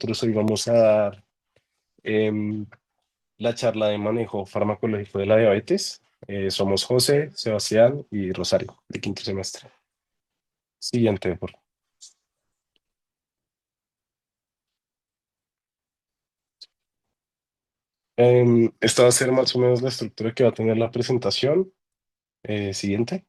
nosotros hoy vamos a dar em, la charla de manejo farmacológico de la diabetes. Somos José, Sebastián y Rosario, de quinto semestre. Siguiente, por favor. Esta va a ser más o menos la estructura que va a tener la presentación. Siguiente.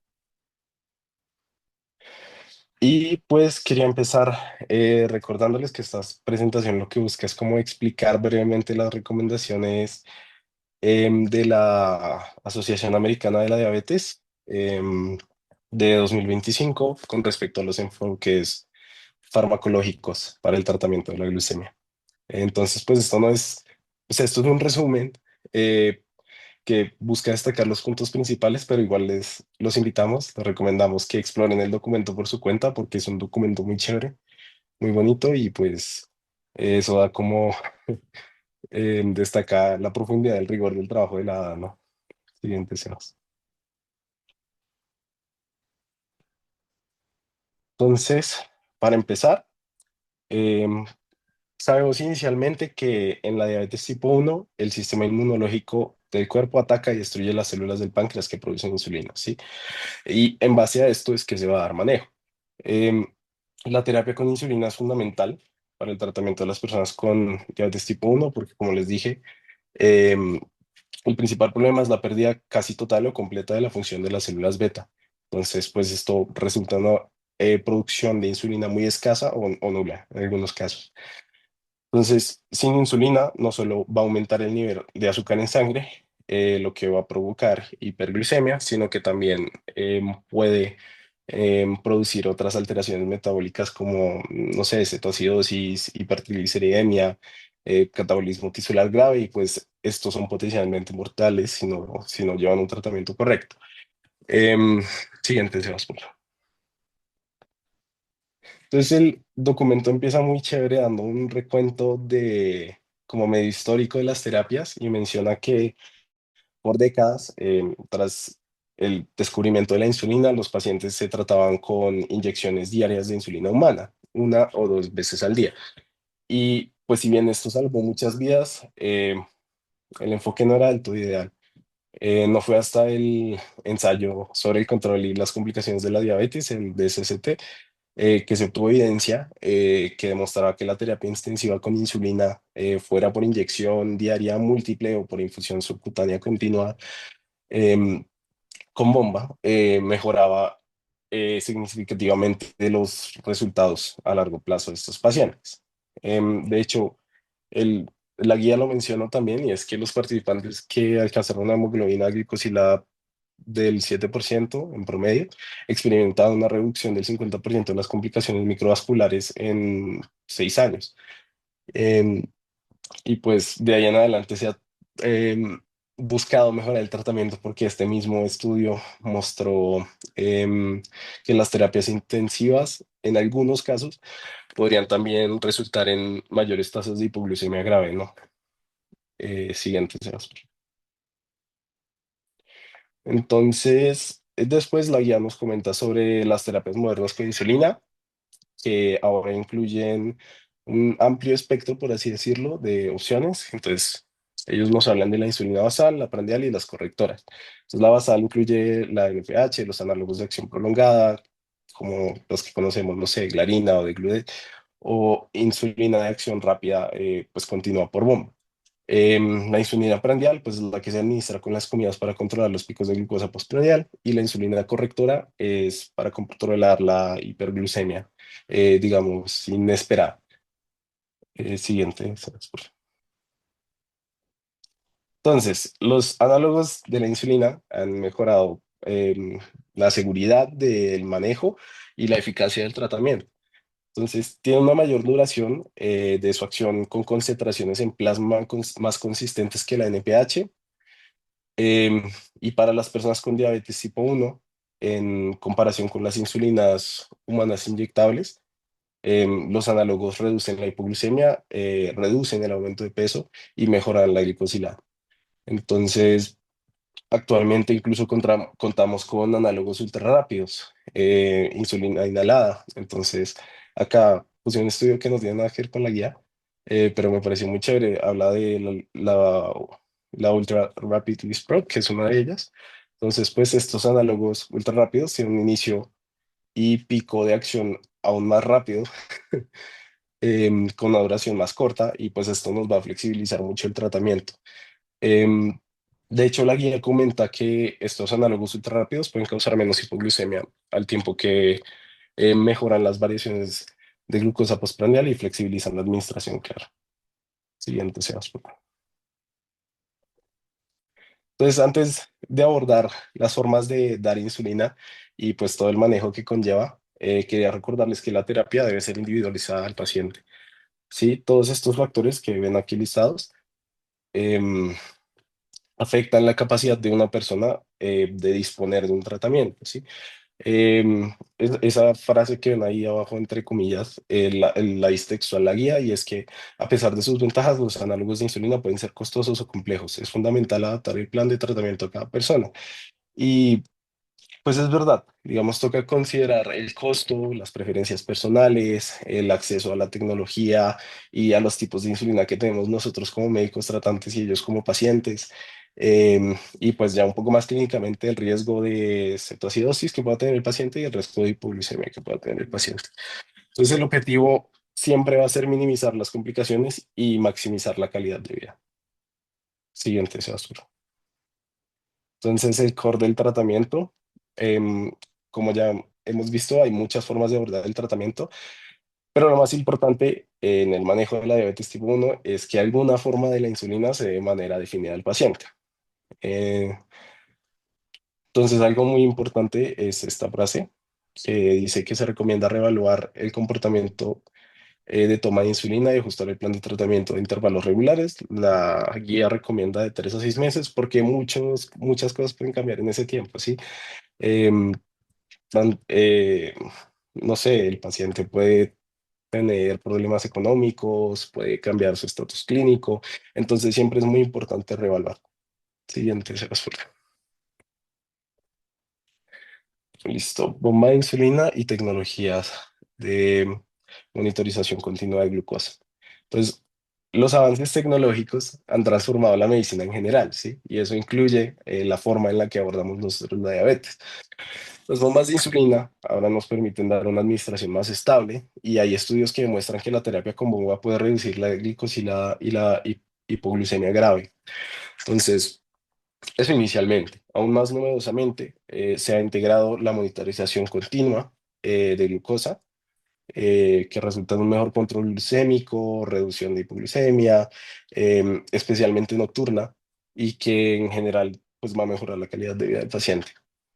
Y pues quería empezar recordándoles que esta presentación lo que busca es como explicar brevemente las recomendaciones de la Asociación Americana de la Diabetes de 2025 con respecto a los enfoques farmacológicos para el tratamiento de la glucemia. Entonces, pues esto no es, o sea, esto es un resumen eh, que busca destacar los puntos principales, pero igual los invitamos, les recomendamos que exploren el documento por su cuenta porque es un documento muy chévere, muy bonito y pues eso da como destaca la profundidad del rigor del trabajo de la ADA, ¿no? Siguiente, Sebas. Entonces, para empezar, em, sabemos inicialmente que en la diabetes tipo 1 el sistema inmunológico del cuerpo ataca y destruye las células del páncreas que producen insulina, ¿sí? Y en base a esto es que se va a dar manejo. Em, la terapia con insulina es fundamental para el tratamiento de las personas con diabetes tipo 1 porque, como les dije, em, el principal problema es la pérdida casi total o completa de la función de las células beta. Entonces, pues esto resulta en una producción de insulina muy escasa o nula en algunos casos. Entonces, sin insulina no solo va a aumentar el nivel de azúcar en sangre, lo que va a provocar hiperglucemia, sino que también puede producir otras alteraciones metabólicas como, no sé, cetoacidosis, hipertrigliceridemia, catabolismo tisular grave, y pues estos son potencialmente mortales si no llevan un tratamiento correcto. Em, Siguiente, Sebas, por favor. Entonces el documento empieza muy chévere dando un recuento de como medio histórico de las terapias y menciona que por décadas, tras el descubrimiento de la insulina, los pacientes se trataban con inyecciones diarias de insulina humana, una o dos veces al día. Y pues si bien esto salvó muchas vidas, el enfoque no era del todo ideal. No fue hasta el ensayo sobre el control y las complicaciones de la diabetes, el DSST, que se obtuvo evidencia que demostraba que la terapia intensiva con insulina, fuera por inyección diaria múltiple o por infusión subcutánea continua em, con bomba, mejoraba significativamente de los resultados a largo plazo de estos pacientes. De hecho, el, la guía lo mencionó también, y es que los participantes que alcanzaron una hemoglobina glicosilada del 7% en promedio, experimentaban una reducción del 50% de las complicaciones microvasculares en 6 años. Em, y pues de ahí en adelante se ha em, buscado mejorar el tratamiento porque este mismo estudio mostró que las terapias intensivas en algunos casos podrían también resultar en mayores tasas de hipoglucemia grave, ¿no? Siguiente, Sebas. Entonces, después la guía nos comenta sobre las terapias modernas con insulina, que ahora incluyen un amplio espectro, por así decirlo, de opciones. Entonces, ellos nos hablan de la insulina basal, la prandial y las correctoras. Entonces, la basal incluye la NPH, los análogos de acción prolongada, como los que conocemos, no sé, glarina o de o insulina de acción rápida, pues continua por bomba. La insulina prandial, pues es la que se administra con las comidas para controlar los picos de glucosa postprandial, y la insulina correctora es para controlar la hiperglucemia, digamos, inesperada. Siguiente. Entonces, los análogos de la insulina han mejorado la seguridad del manejo y la eficacia del tratamiento. Entonces, tiene una mayor duración de su acción con concentraciones en plasma más consistentes que la NPH. Em, y para las personas con diabetes tipo 1, en comparación con las insulinas humanas inyectables, los análogos reducen la hipoglucemia, reducen el aumento de peso y mejoran la glicosilada. Entonces, actualmente incluso contamos con análogos ultra rápidos, insulina inhalada. Entonces, acá puse un estudio que no tiene nada que ver con la guía, pero me pareció muy chévere. Habla de la Ultra Rapid Lispro, que es una de ellas. Entonces, pues estos análogos ultra rápidos tienen un inicio y pico de acción aún más rápido, con una duración más corta, y pues esto nos va a flexibilizar mucho el tratamiento. Em, de hecho, la guía comenta que estos análogos ultra rápidos pueden causar menos hipoglucemia al tiempo que mejoran las variaciones de glucosa postprandial y flexibilizan la administración, claro. Siguiente, Sebas, por favor. Entonces, antes de abordar las formas de dar insulina y pues todo el manejo que conlleva, quería recordarles que la terapia debe ser individualizada al paciente. Sí, todos estos factores que ven aquí listados em, afectan la capacidad de una persona de disponer de un tratamiento, ¿sí? Esa frase que ven ahí abajo, entre comillas, la dice textual la guía, y es que a pesar de sus ventajas, los análogos de insulina pueden ser costosos o complejos. Es fundamental adaptar el plan de tratamiento a cada persona. Y pues es verdad, digamos, toca considerar el costo, las preferencias personales, el acceso a la tecnología y a los tipos de insulina que tenemos nosotros como médicos tratantes y ellos como pacientes. Y pues ya un poco más clínicamente el riesgo de cetoacidosis que pueda tener el paciente y el riesgo de hipoglucemia que pueda tener el paciente. Entonces el objetivo siempre va a ser minimizar las complicaciones y maximizar la calidad de vida. Siguiente, Sebastián. Entonces, el core del tratamiento, como ya hemos visto, hay muchas formas de abordar el tratamiento, pero lo más importante en el manejo de la diabetes tipo 1 es que alguna forma de la insulina se dé de manera definida al paciente. Eh, entonces, algo muy importante es esta frase que dice que se recomienda reevaluar el comportamiento de toma de insulina y ajustar el plan de tratamiento de intervalos regulares. La guía recomienda de 3 a 6 meses porque muchas cosas pueden cambiar en ese tiempo, ¿sí? Em, tan- eh, no sé, el paciente puede tener problemas económicos, puede cambiar su estatus clínico, entonces siempre es muy importante reevaluar. Siguiente, Sebas, por favor. Listo, bomba de insulina y tecnologías de monitorización continua de glucosa. Entonces, los avances tecnológicos han transformado la medicina en general, ¿sí? Y eso incluye la forma en la que abordamos nosotros la diabetes. Las bombas de insulina ahora nos permiten dar una administración más estable, y hay estudios que demuestran que la terapia con bomba puede reducir la glicosilada y la hipoglucemia grave. Entonces, eso inicialmente. Aún más novedosamente, se ha integrado la monitorización continua de glucosa, que resulta en un mejor control glucémico, reducción de hipoglucemia, especialmente nocturna, y que en general pues, va a mejorar la calidad de vida del paciente.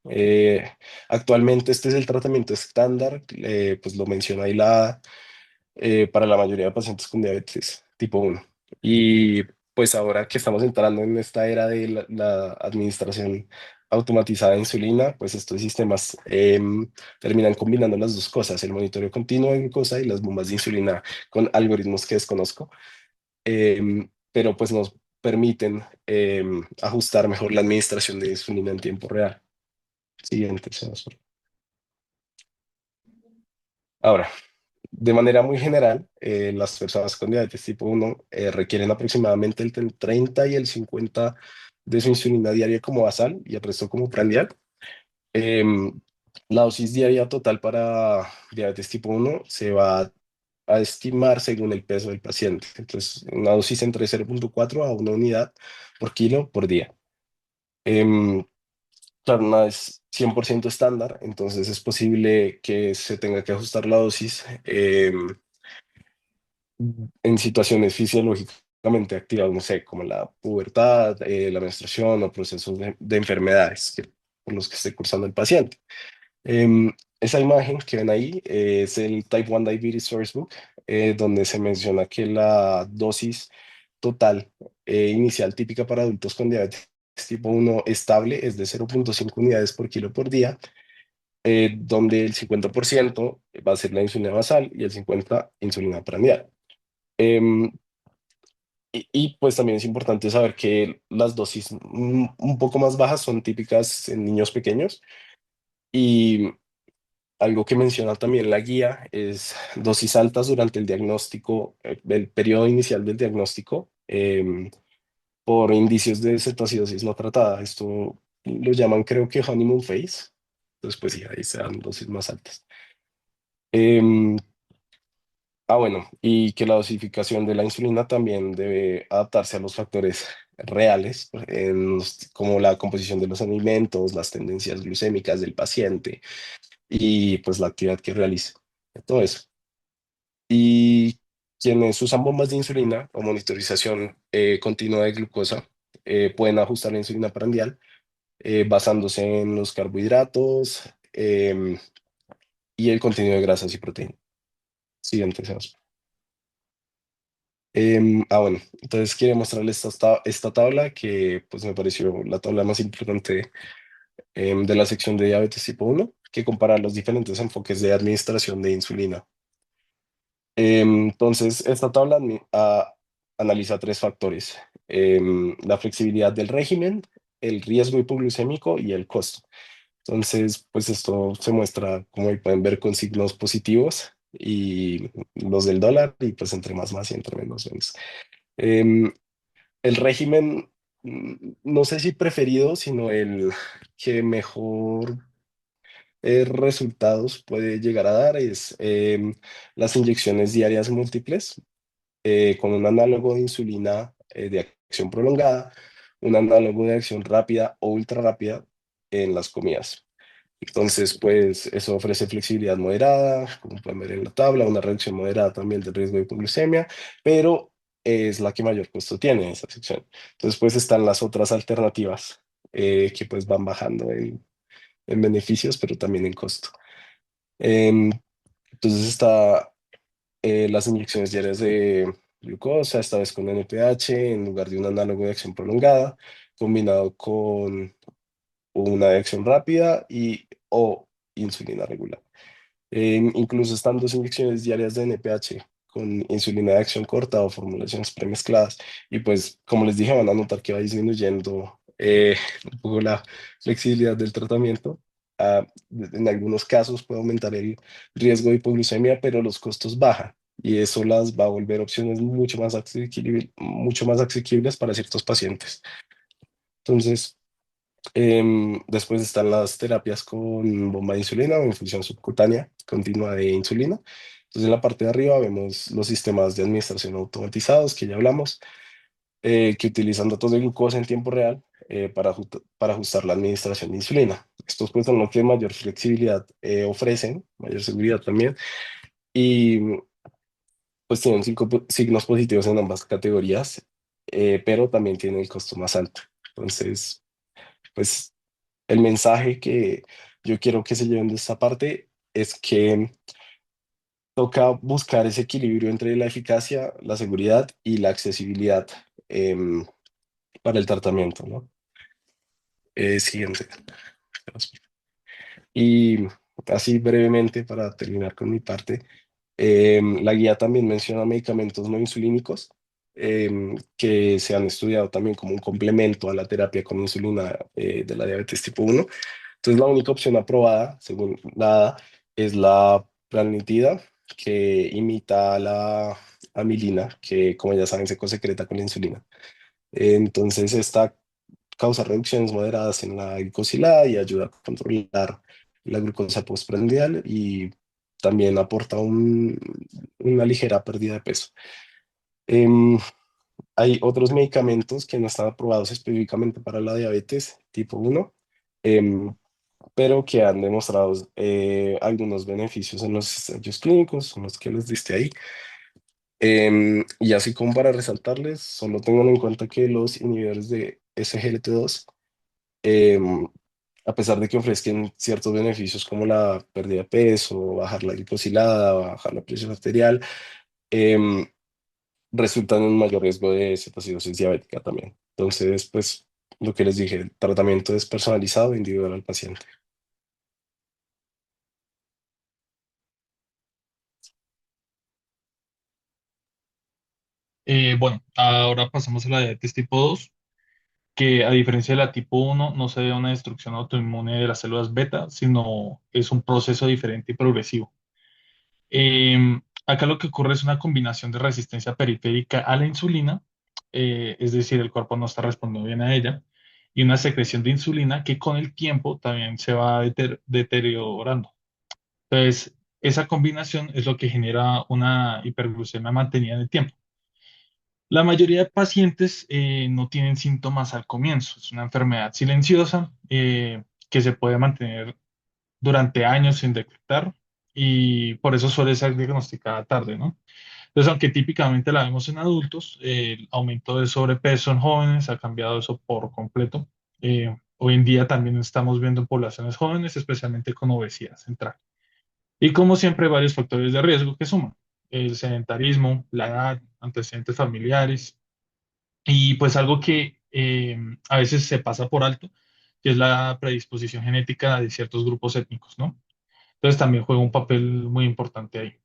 Eh, Actualmente este es el tratamiento estándar, pues lo menciona ahí para la mayoría de pacientes con diabetes tipo 1. Y pues ahora que estamos entrando en esta era de la administración automatizada de insulina, pues estos sistemas terminan combinando las dos cosas, el monitoreo continuo de glucosa y las bombas de insulina con algoritmos que desconozco, pero pues nos permiten ajustar mejor la administración de insulina en tiempo real. Siguiente, Sebastián. Ahora, de manera muy general, las personas con diabetes tipo 1 requieren aproximadamente entre el 30 y el 50 de su insulina diaria como basal y el resto como prandial. Em, la dosis diaria total para diabetes tipo 1 se va a estimar según el peso del paciente. Entonces, una dosis entre 0,4 a 1 unidad por kilo por día. Em, claro, no es 100% estándar, entonces es posible que se tenga que ajustar la dosis en situaciones fisiológicamente activas, no sé, como la pubertad, la menstruación o procesos de enfermedades por los que esté cursando el paciente. Em, Esa imagen que ven ahí es el Type 1 Diabetes Sourcebook, donde se menciona que la dosis total inicial típica para adultos con diabetes tipo 1 estable es de 0,5 unidades por kilo por día, donde el 50% va a ser la insulina basal y el 50% insulina prandial. Em, pues también es importante saber que las dosis un poco más bajas son típicas en niños pequeños, y Algo que menciona también la guía es dosis altas durante el diagnóstico, el periodo inicial del diagnóstico, por indicios de cetoacidosis no tratada. Esto lo llaman, creo que honeymoon phase. Entonces, pues sí, ahí se dan dosis más altas. Em, bueno, y que la dosificación de la insulina también debe adaptarse a los factores reales, como la composición de los alimentos, las tendencias glucémicas del paciente y pues la actividad que realice. Todo eso. Y quienes usan bombas de insulina o monitorización continua de glucosa pueden ajustar la insulina prandial basándose en los carbohidratos y el contenido de grasas y proteínas. Siguiente, Sebas. Bueno, entonces quiero mostrarles esta tabla que pues me pareció la tabla más importante de la sección de diabetes tipo uno, que compara los diferentes enfoques de administración de insulina. Entonces, esta tabla analiza tres factores: la flexibilidad del régimen, el riesgo hipoglucémico y el costo. Entonces, pues esto se muestra, como ahí pueden ver, con signos positivos y los del dólar, y pues entre más y entre menos. Em, el régimen, no sé si preferido, sino el que mejor resultados puede llegar a dar es las inyecciones diarias múltiples con un análogo de insulina de acción prolongada, un análogo de acción rápida o ultra rápida en las comidas. Entonces, pues eso ofrece flexibilidad moderada, como pueden ver en la tabla, una reducción moderada también del riesgo de hipoglucemia, pero es la que mayor costo tiene esa sección. Entonces, pues están las otras alternativas que pues van bajando en beneficios, pero también en costo. Em, entonces está las inyecciones diarias de glucosa, esta vez con NPH, en lugar de un análogo de acción prolongada, combinado con una de acción rápida o insulina regular. Incluso están dos inyecciones diarias de NPH con insulina de acción corta o formulaciones premezcladas. Y pues, como les dije, van a notar que va disminuyendo un poco la flexibilidad del tratamiento. En algunos casos puede aumentar el riesgo de hipoglucemia, pero los costos bajan. Y eso las va a volver opciones mucho más asequibles para ciertos pacientes. Entonces, después están las terapias con bomba de insulina o infusión subcutánea continua de insulina. Entonces, en la parte de arriba vemos los sistemas de administración automatizados que ya hablamos, que utilizan datos de glucosa en tiempo real para ajustar la administración de insulina. Estos pues son los que mayor flexibilidad ofrecen, mayor seguridad también, y pues tienen signos positivos en ambas categorías, pero también tienen el costo más alto. Entonces, pues el mensaje que yo quiero que se lleven de esta parte es que toca buscar ese equilibrio entre la eficacia, la seguridad y la accesibilidad em, para el tratamiento, ¿no? Siguiente. Y así brevemente, para terminar con mi parte, la guía también menciona medicamentos no insulínicos que se han estudiado también como un complemento a la terapia con insulina de la diabetes tipo uno. Entonces, la única opción aprobada, según nada, es la pranitida, que imita la amilina, que como ya saben se cosecreta con la insulina. Entonces, esta causa reducciones moderadas en la glucosilada y ayuda a controlar la glucosa postprandial y también aporta una ligera pérdida de peso. Em, Hay otros medicamentos que no están aprobados específicamente para la diabetes tipo uno, em, pero que han demostrado algunos beneficios en los ensayos clínicos, son los que les diste ahí. Y así como para resaltarles, solo tengan en cuenta que los inhibidores de SGLT2, em, a pesar de que ofrezcan ciertos beneficios como la pérdida de peso, bajar la glicosilada, bajar la presión arterial, em, resultan en un mayor riesgo de cetoacidosis diabética también. Entonces, pues lo que les dije, el tratamiento es personalizado e individual al paciente. Bueno, ahora pasamos a la diabetes tipo 2. que a diferencia de la tipo uno no se ve una destrucción autoinmune de las células beta, sino es un proceso diferente y progresivo. Acá lo que ocurre es una combinación de resistencia periférica a la insulina, es decir, el cuerpo no está respondiendo bien a ella, y una secreción de insulina que con el tiempo también se va deteriorando. Entonces, esa combinación es lo que genera una hiperglucemia mantenida en el tiempo. La mayoría de pacientes no tienen síntomas al comienzo. Es una enfermedad silenciosa que se puede mantener durante años sin detectar y por eso suele ser diagnosticada tarde, ¿no? Entonces, aunque típicamente la vemos en adultos, el aumento de sobrepeso en jóvenes ha cambiado eso por completo. Hoy en día también estamos viendo en poblaciones jóvenes, especialmente con obesidad central. Y como siempre, hay varios factores de riesgo que suman. El sedentarismo, la edad, antecedentes familiares y pues algo que a veces se pasa por alto, que es la predisposición genética de ciertos grupos étnicos, ¿no? Entonces también juega un papel muy importante ahí.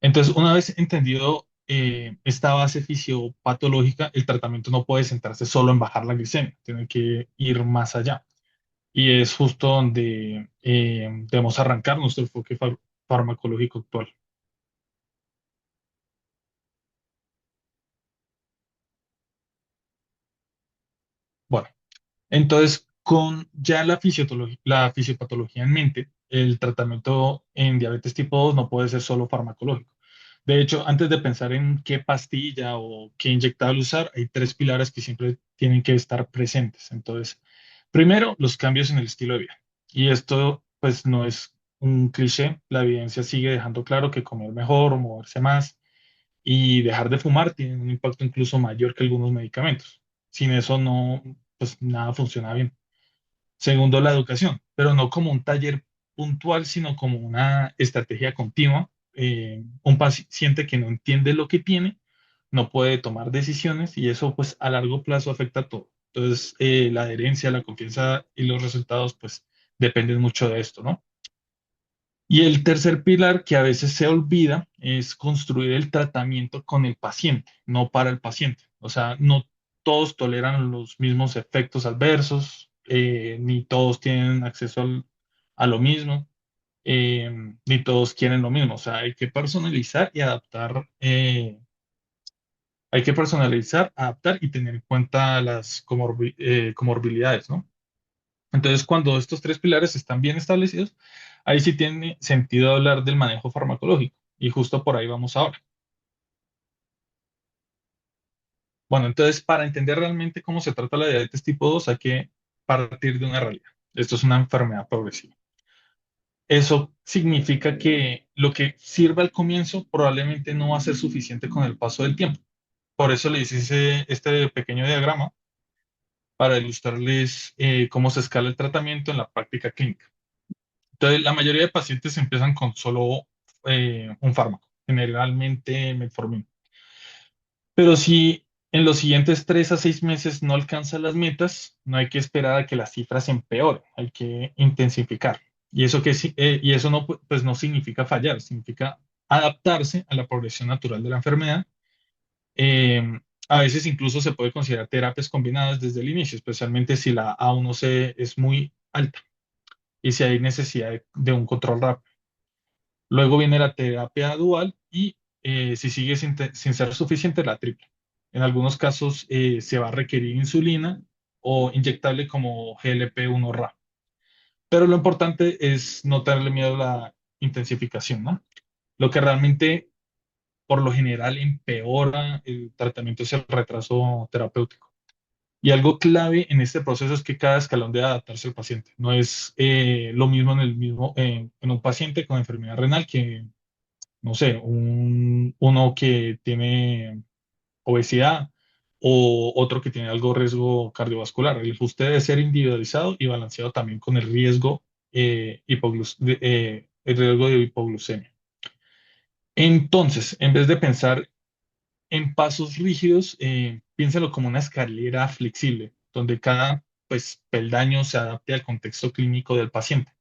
Entonces, una vez entendido esta base fisiopatológica, el tratamiento no puede centrarse solo en bajar la glicemia, tiene que ir más allá. Y es justo donde debemos arrancar nuestro enfoque farmacológico actual. Bueno, entonces, con ya la fisiopatología en mente, el tratamiento en diabetes tipo 2 no puede ser solo farmacológico. De hecho, antes de pensar en qué pastilla o qué inyectable usar, hay tres pilares que siempre tienen que estar presentes. Entonces, primero, los cambios en el estilo de vida. Y esto, pues, no es un cliché. La evidencia sigue dejando claro que comer mejor, moverse más y dejar de fumar tiene un impacto incluso mayor que algunos medicamentos. Sin eso no, pues nada funciona bien. Segundo, la educación, pero no como un taller puntual, sino como una estrategia continua. Un paciente que no entiende lo que tiene no puede tomar decisiones y eso pues a largo plazo afecta a todo. Entonces, la adherencia, la confianza y los resultados pues dependen mucho de esto, ¿no? Y el tercer pilar que a veces se olvida es construir el tratamiento con el paciente, no para el paciente. O sea, no todos toleran los mismos efectos adversos, ni todos tienen acceso a lo mismo, eh, ni todos quieren lo mismo. O sea, hay que personalizar y adaptar, hay que personalizar, adaptar y tener en cuenta las comorbilidades, ¿no? Entonces, cuando estos tres pilares están bien establecidos, ahí sí tiene sentido hablar del manejo farmacológico. Y justo por ahí vamos ahora. Bueno, entonces, para entender realmente cómo se trata la diabetes tipo 2, hay que partir de una realidad. Esto es una enfermedad progresiva. Eso significa que lo que sirve al comienzo probablemente no va a ser suficiente con el paso del tiempo. Por eso les hice este pequeño diagrama para ilustrarles cómo se escala el tratamiento en la práctica clínica. Entonces, la mayoría de pacientes empiezan con solo un fármaco, generalmente metformina. Pero si en los siguientes 3 a 6 meses no alcanza las metas, no hay que esperar a que las cifras empeoren, hay que intensificar. Y eso, y eso no, pues no significa fallar, significa adaptarse a la progresión natural de la enfermedad. Eh, a veces incluso se puede considerar terapias combinadas desde el inicio, especialmente si la A1C es muy alta y si hay necesidad de un control rápido. Luego viene la terapia dual y si sigue sin ser suficiente, la triple. En algunos casos se va a requerir insulina o inyectable como GLP-1 RA. Pero lo importante es no tenerle miedo a la intensificación, ¿no? Lo que realmente, por lo general, empeora el tratamiento es el retraso terapéutico. Y algo clave en este proceso es que cada escalón debe adaptarse al paciente. No es lo mismo en un paciente con enfermedad renal que no sé, uno que tiene obesidad o otro que tiene algo riesgo cardiovascular. El ajuste debe ser individualizado y balanceado también con el riesgo, el riesgo de hipoglucemia. Entonces, en vez de pensar en pasos rígidos, piénsalo como una escalera flexible, donde cada pues, peldaño se adapte al contexto clínico del paciente.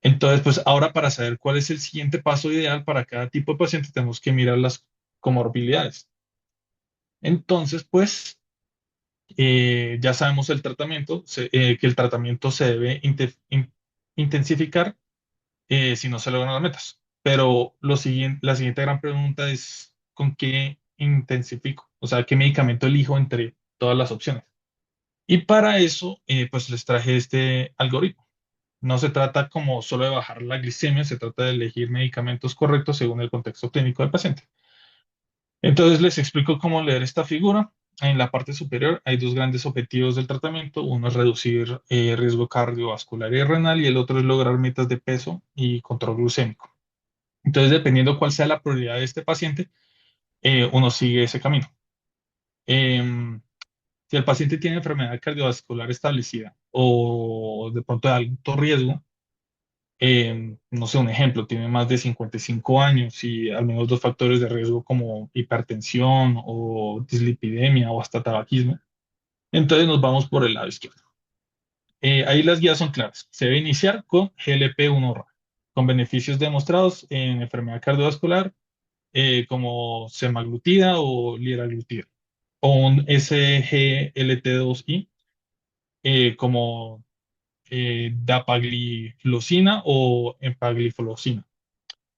Entonces, pues ahora para saber cuál es el siguiente paso ideal para cada tipo de paciente, tenemos que mirar las comorbilidades. Entonces, pues Ya sabemos el tratamiento, que el tratamiento se debe intensificar si no se logran las metas. Pero la siguiente gran pregunta es, ¿con qué intensifico? O sea, ¿qué medicamento elijo entre todas las opciones? Y para eso, pues les traje este algoritmo. No se trata como solo de bajar la glicemia, se trata de elegir medicamentos correctos según el contexto clínico del paciente. Entonces les explico cómo leer esta figura. En la parte superior hay dos grandes objetivos del tratamiento. Uno es reducir riesgo cardiovascular y renal y el otro es lograr metas de peso y control glucémico. Entonces, dependiendo cuál sea la prioridad de este paciente, uno sigue ese camino. Em, si el paciente tiene enfermedad cardiovascular establecida o de pronto de alto riesgo, no sé, un ejemplo, tiene más de 55 años y al menos dos factores de riesgo como hipertensión o dislipidemia o hasta tabaquismo, entonces nos vamos por el lado izquierdo. Ahí las guías son claras. Se debe iniciar con GLP-1 con beneficios demostrados en enfermedad cardiovascular como semaglutida o liraglutida, o un SGLT2I como dapagliflozina o empagliflozina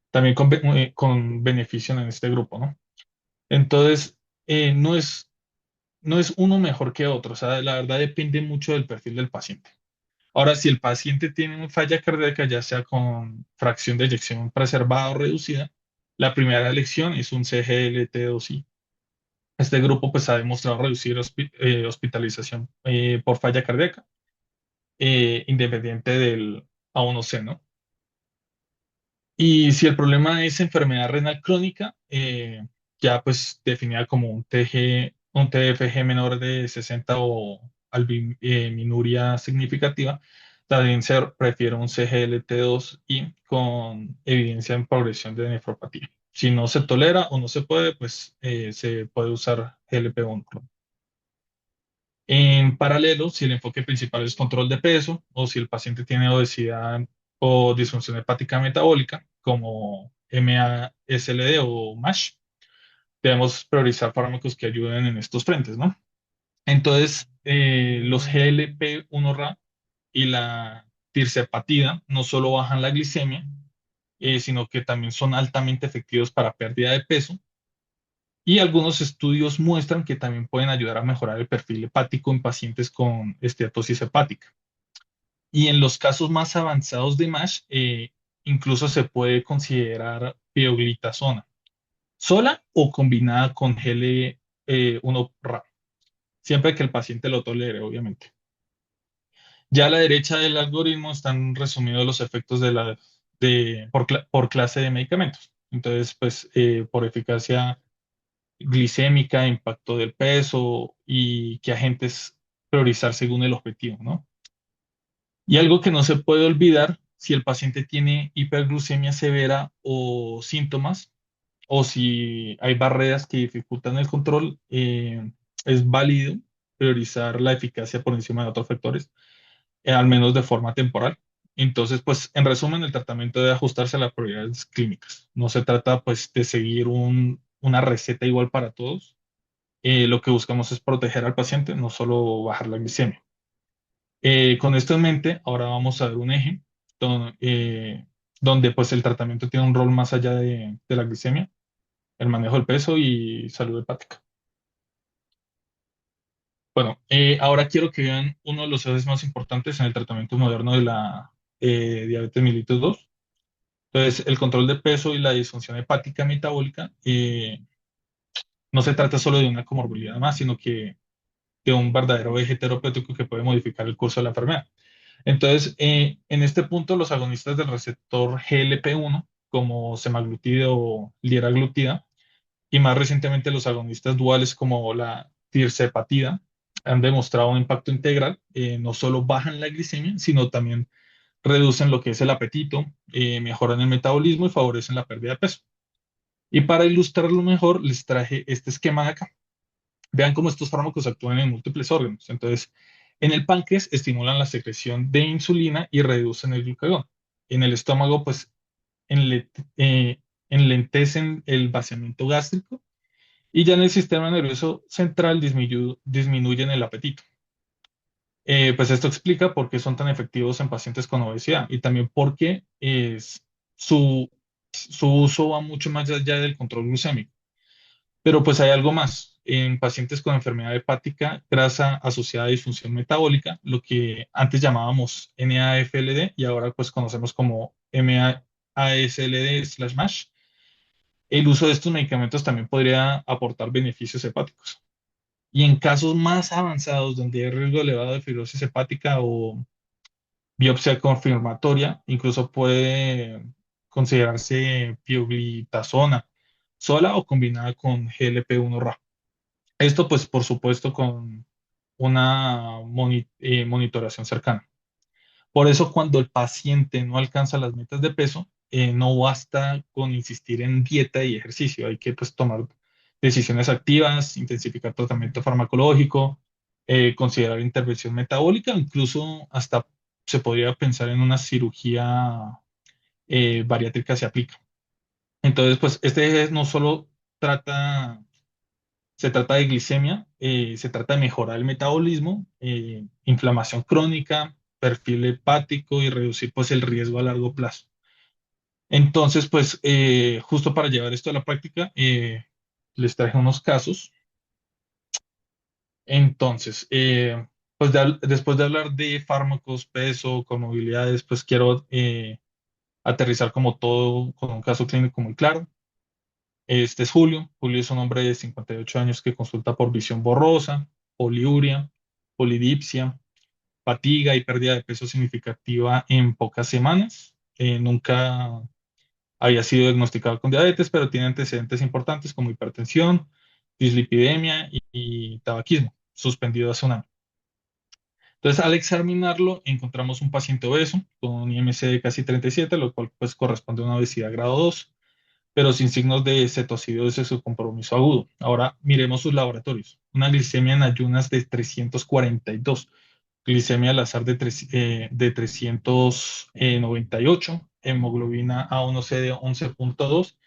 también con beneficio en este grupo, ¿no? Entonces, no es uno mejor que otro, o sea, la verdad depende mucho del perfil del paciente. Ahora, si el paciente tiene una falla cardíaca, ya sea con fracción de eyección preservada o reducida, la primera elección es un CGLT2I. Este grupo pues ha demostrado reducir hospitalización por falla cardíaca, independiente del A1C, ¿no? Y si el problema es enfermedad renal crónica, ya pues definida como un TFG menor de 60 o albuminuria significativa, también se prefiere un CGLT2I con evidencia en progresión de nefropatía. Si no se tolera o no se puede, pues se puede usar GLP-1. En paralelo, si el enfoque principal es control de peso o si el paciente tiene obesidad o disfunción hepática metabólica, como MASLD o MASH, debemos priorizar fármacos que ayuden en estos frentes, ¿no? Entonces, los GLP-1 y la tirzepatida no solo bajan la glicemia, sino que también son altamente efectivos para pérdida de peso y algunos estudios muestran que también pueden ayudar a mejorar el perfil hepático en pacientes con esteatosis hepática. Y en los casos más avanzados de MASH, incluso se puede considerar pioglitazona, sola o combinada con GL1-RA, siempre que el paciente lo tolere, obviamente. Ya a la derecha del algoritmo están resumidos los efectos por clase de medicamentos. Entonces, pues, por eficacia glicémica, impacto del peso y qué agentes priorizar según el objetivo, ¿no? Y algo que no se puede olvidar, si el paciente tiene hiperglucemia severa o síntomas, o si hay barreras que dificultan el control, es válido priorizar la eficacia por encima de otros factores, al menos de forma temporal. Entonces, pues, en resumen, el tratamiento debe ajustarse a las prioridades clínicas. No se trata, pues, de seguir una receta igual para todos. Lo que buscamos es proteger al paciente, no solo bajar la glicemia. Con esto en mente, ahora vamos a ver un eje donde pues el tratamiento tiene un rol más allá de la glicemia, el manejo del peso y salud hepática. Bueno, ahora quiero que vean uno de los ejes más importantes en el tratamiento moderno de la diabetes mellitus 2. Entonces, el control de peso y la disfunción hepática metabólica no se trata solo de una comorbilidad más, sino que de un verdadero eje terapéutico que puede modificar el curso de la enfermedad. Entonces, en este punto, los agonistas del receptor GLP-1, como semaglutida o liraglutida, y más recientemente los agonistas duales como la tirzepatida, han demostrado un impacto integral. No solo bajan la glicemia, sino también reducen lo que es el apetito, mejoran el metabolismo y favorecen la pérdida de peso. Y para ilustrarlo mejor, les traje este esquema de acá. Vean cómo estos fármacos actúan en múltiples órganos. Entonces, en el páncreas estimulan la secreción de insulina y reducen el glucagón. En el estómago, pues, enle- eh, enlentecen el vaciamiento gástrico Y ya en el sistema nervioso central disminuyen el apetito. Pues esto explica por qué son tan efectivos en pacientes con obesidad y también por qué su, su uso va mucho más allá del control glucémico. Pero pues hay algo más. En pacientes con enfermedad hepática, grasa asociada a disfunción metabólica, lo que antes llamábamos NAFLD y ahora pues conocemos como MASLD/MASH, el uso de estos medicamentos también podría aportar beneficios hepáticos. Y en casos más avanzados, donde hay riesgo elevado de fibrosis hepática o biopsia confirmatoria, incluso puede considerarse pioglitazona sola o combinada con GLP-1 RA. Esto, pues, por supuesto, con una monitoración cercana. Por eso, cuando el paciente no alcanza las metas de peso, no basta con insistir en dieta y ejercicio. Hay que, pues, tomar decisiones activas, intensificar tratamiento farmacológico, considerar intervención metabólica, incluso hasta se podría pensar en una cirugía bariátrica se aplica. Entonces, pues, este no solo trata se trata de glicemia, se trata de mejorar el metabolismo, inflamación crónica, perfil hepático y reducir pues el riesgo a largo plazo. Entonces, pues justo para llevar esto a la práctica, les traje unos casos. Entonces, pues después de hablar de fármacos, peso, comorbilidades, pues quiero aterrizar como todo con un caso clínico muy claro. Este es Julio. Julio es un hombre de 58 años que consulta por visión borrosa, poliuria, polidipsia, fatiga y pérdida de peso significativa en pocas semanas. Nunca había sido diagnosticado con diabetes, pero tiene antecedentes importantes como hipertensión, dislipidemia y tabaquismo, suspendido hace un año. Entonces, al examinarlo, encontramos un paciente obeso con un IMC de casi 37, lo cual pues corresponde a una obesidad grado 2, pero sin signos de cetocidosis o compromiso agudo. Ahora miremos sus laboratorios. Una glicemia en ayunas de 342, glicemia al azar de 398, hemoglobina A1C de 11,2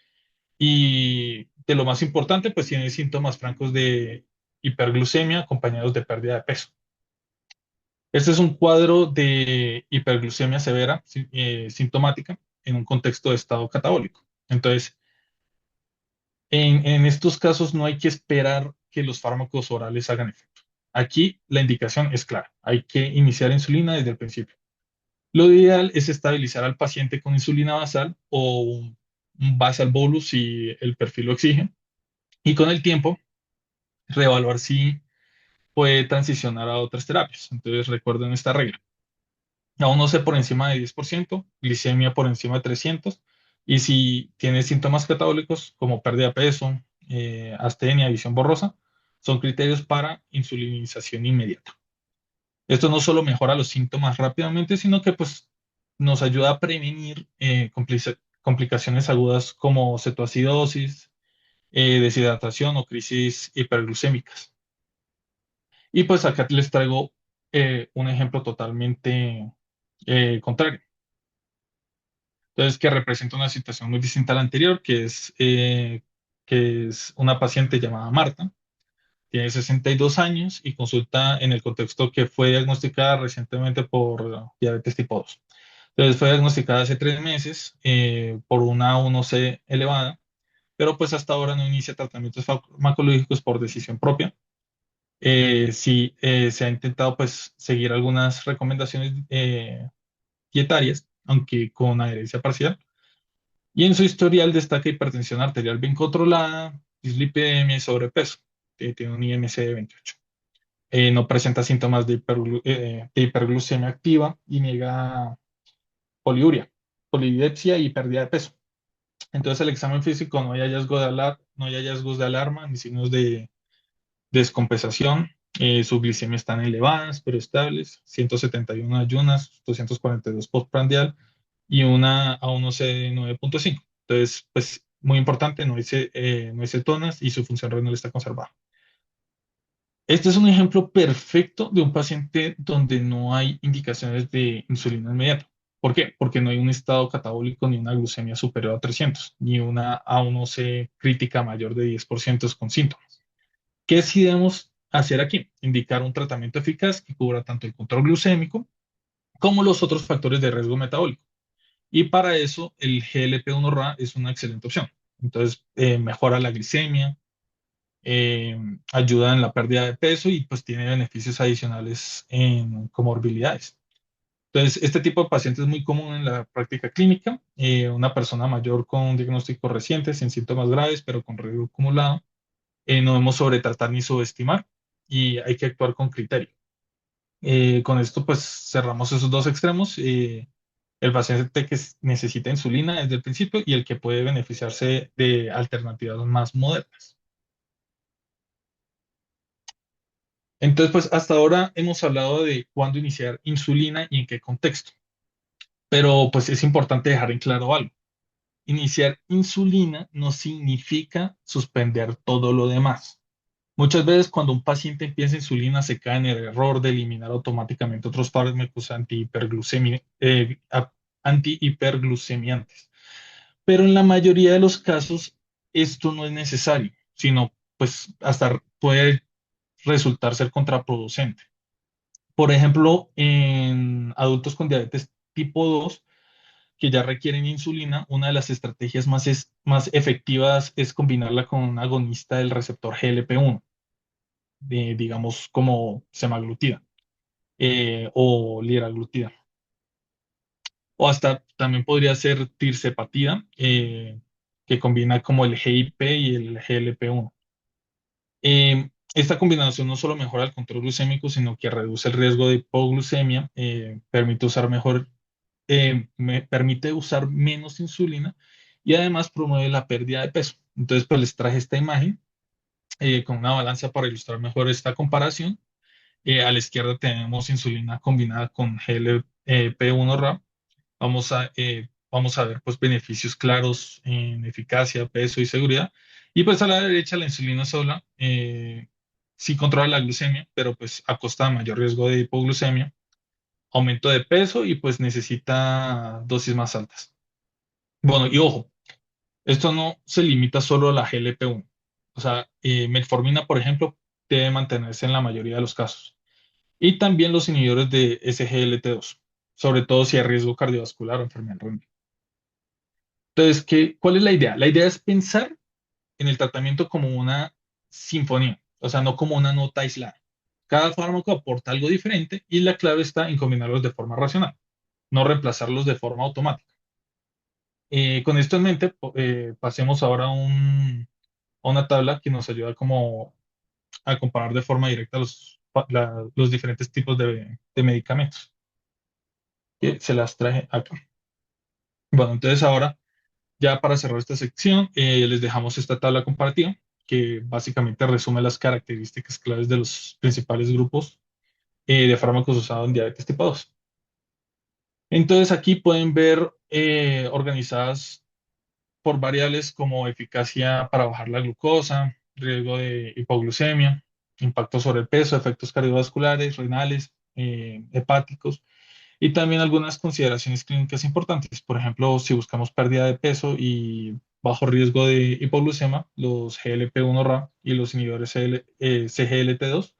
y de lo más importante, pues tiene síntomas francos de hiperglucemia acompañados de pérdida de peso. Este es un cuadro de hiperglucemia severa, sintomática, en un contexto de estado catabólico. Entonces, en estos casos no hay que esperar que los fármacos orales hagan efecto. Aquí la indicación es clara, hay que iniciar insulina desde el principio. Lo ideal es estabilizar al paciente con insulina basal o un basal bolus si el perfil lo exige y con el tiempo reevaluar si puede transicionar a otras terapias. Entonces recuerden esta regla. A1C por encima de 10%, glicemia por encima de 300, y si tiene síntomas catabólicos como pérdida de peso, astenia, visión borrosa, son criterios para insulinización inmediata. Esto no solo mejora los síntomas rápidamente, sino que pues, nos ayuda a prevenir complicaciones agudas como cetoacidosis, deshidratación o crisis hiperglucémicas. Y pues acá les traigo un ejemplo totalmente contrario. Entonces, que representa una situación muy distinta a la anterior, que es una paciente llamada Marta, tiene 62 años y consulta en el contexto que fue diagnosticada recientemente por diabetes tipo 2. Entonces, fue diagnosticada hace 3 meses por una A1C elevada, pero pues hasta ahora no inicia tratamientos farmacológicos por decisión propia. Sí, se ha intentado pues seguir algunas recomendaciones dietarias, aunque con adherencia parcial. Y en su historial destaca hipertensión arterial bien controlada, dislipidemia y sobrepeso. Tiene un IMC de 28. No presenta síntomas de hiperglucemia activa y niega poliuria, polidipsia y pérdida de peso. Entonces, el examen físico no hay hallazgos de alarma ni signos de descompensación. Sus glicemias están elevadas, pero estables. 171 ayunas, 242 postprandial y una A1C de 9,5. Entonces, pues muy importante, no hay cetonas y su función renal está conservada. Este es un ejemplo perfecto de un paciente donde no hay indicaciones de insulina inmediata. ¿Por qué? Porque no hay un estado catabólico ni una glucemia superior a 300, ni una A1C crítica mayor de 10% con síntomas. ¿Qué sí debemos hacer aquí? Indicar un tratamiento eficaz que cubra tanto el control glucémico como los otros factores de riesgo metabólico. Y para eso el GLP-1 RA es una excelente opción. Entonces, mejora la glicemia, eh, ayuda en la pérdida de peso y pues tiene beneficios adicionales en comorbilidades. Entonces, este tipo de paciente es muy común en la práctica clínica. Una persona mayor con un diagnóstico reciente, sin síntomas graves, pero con riesgo acumulado. No debemos sobretratar ni subestimar y hay que actuar con criterio. Con esto, pues cerramos esos dos extremos. El paciente que necesita insulina desde el principio y el que puede beneficiarse de alternativas más modernas. Entonces, pues hasta ahora hemos hablado de cuándo iniciar insulina y en qué contexto, pero pues es importante dejar en claro algo. Iniciar insulina no significa suspender todo lo demás. Muchas veces cuando un paciente empieza insulina se cae en el error de eliminar automáticamente otros fármacos antihiperglucemiantes. Pero en la mayoría de los casos esto no es necesario, sino pues hasta puede resultar ser contraproducente. Por ejemplo, en adultos con diabetes tipo 2 que ya requieren insulina, una de las estrategias más efectivas es combinarla con un agonista del receptor GLP-1, digamos como semaglutida o liraglutida. O hasta también podría ser tirzepatida, que combina como el GIP y el GLP-1. Esta combinación no solo mejora el control glucémico, sino que reduce el riesgo de hipoglucemia, permite usar menos insulina y además promueve la pérdida de peso. Entonces, pues les traje esta imagen con una balanza para ilustrar mejor esta comparación. A la izquierda tenemos insulina combinada con GLP-1 RA. Vamos a ver pues, beneficios claros en eficacia, peso y seguridad. Y pues a la derecha la insulina sola sí controla la glucemia, pero pues a costa de mayor riesgo de hipoglucemia, aumento de peso y pues necesita dosis más altas. Bueno, y ojo, esto no se limita solo a la GLP-1. O sea, metformina, por ejemplo, debe mantenerse en la mayoría de los casos. Y también los inhibidores de SGLT2, sobre todo si hay riesgo cardiovascular o enfermedad renal. Entonces, ¿cuál es la idea? La idea es pensar en el tratamiento como una sinfonía, o sea, no como una nota aislada. Cada fármaco aporta algo diferente y la clave está en combinarlos de forma racional, no reemplazarlos de forma automática. Con esto en mente, pasemos ahora a una tabla que nos ayuda como a comparar de forma directa los diferentes tipos de medicamentos, que se las traje acá. Bueno, entonces ahora, ya para cerrar esta sección, les dejamos esta tabla comparativa que básicamente resume las características claves de los principales grupos de fármacos usados en diabetes tipo 2. Entonces aquí pueden ver organizadas por variables como eficacia para bajar la glucosa, riesgo de hipoglucemia, impacto sobre el peso, efectos cardiovasculares, renales, hepáticos y también algunas consideraciones clínicas importantes. Por ejemplo, si buscamos pérdida de peso y bajo riesgo de hipoglucemia, los GLP-1 RA y los inhibidores CGLT2